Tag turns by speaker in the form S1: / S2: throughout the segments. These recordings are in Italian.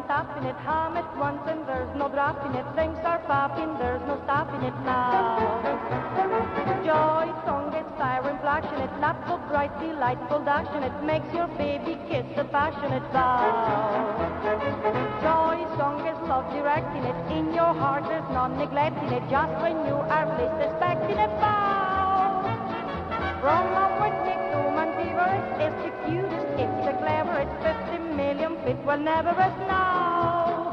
S1: Tapping it, hum it once and there's no dropping it. Things are popping, there's no stopping it now. Joy song is siren flashing it, lots of bright, delightful dashing it, makes your baby kiss a passionate vow. Joy song is love directing it, in your heart there's none neglecting it, just when you are least expecting it. Bow. From Whitney to Montage, it's the cutest, it's the clever, it's 50 million feet, will never rest now.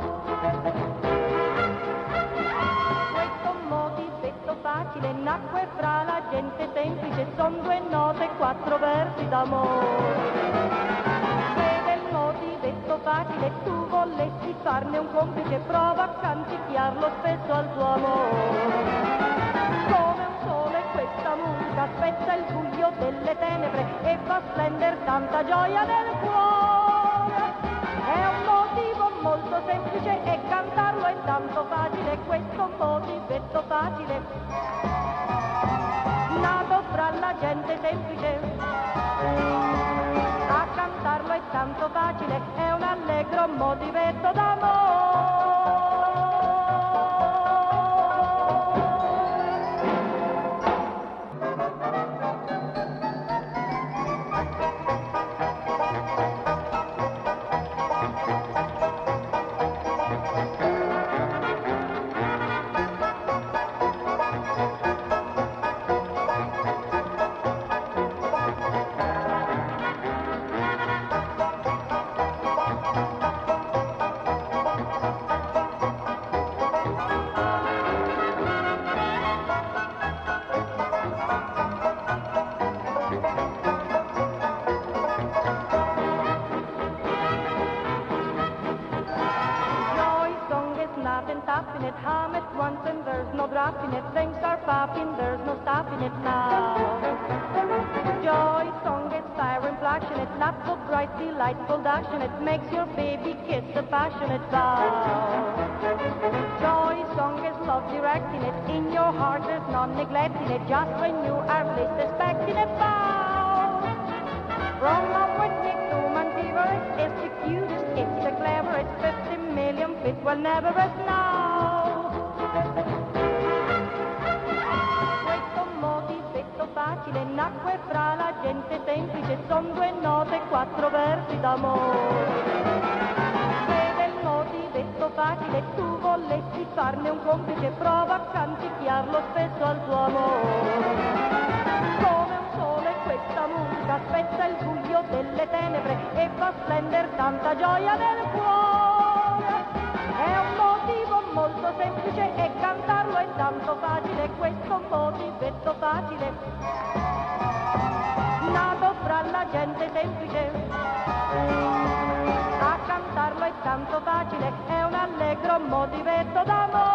S1: Questo motivetto facile nacque fra la gente semplice, son due note, quattro versi d'amore. Se del motivetto facile tu volessi farne un complice, prova a canticchiarlo spesso al tuo amore. Come un sole questa musica spezza il buio delle tenebre e fa splendere tanta gioia nel cuore. È un motivo molto semplice e cantarlo è tanto facile, questo motivetto facile, nato fra la gente semplice. A cantarlo è tanto facile, è un allegro motivetto d'amore. Tapping it, hum it once and there's no dropping it. Things are popping, there's no stopping it now. Joy song is siren flashing it, lots of bright, delightful dashing it, makes your baby kiss a passionate vow. Joy song is love directing it, in your heart there's none neglecting it, just when you are least expecting it. Bow. From Whitney to Montage, it's the cutest, it's the clever, it's 50 million feet, will never rest now. Questo motivetto facile nacque fra la gente semplice, son due note, quattro versi d'amore. Se del motivetto facile tu volessi farne un complice, prova a canticchiarlo spesso al tuo amore. Come un sole questa musica spezza il buio delle tenebre e fa splendere tanta gioia nel cuore. È un motivo molto semplice e cantarlo è tanto facile, questo motivetto facile, nato fra la gente semplice. A cantarlo è tanto facile, è un allegro motivetto d'amore.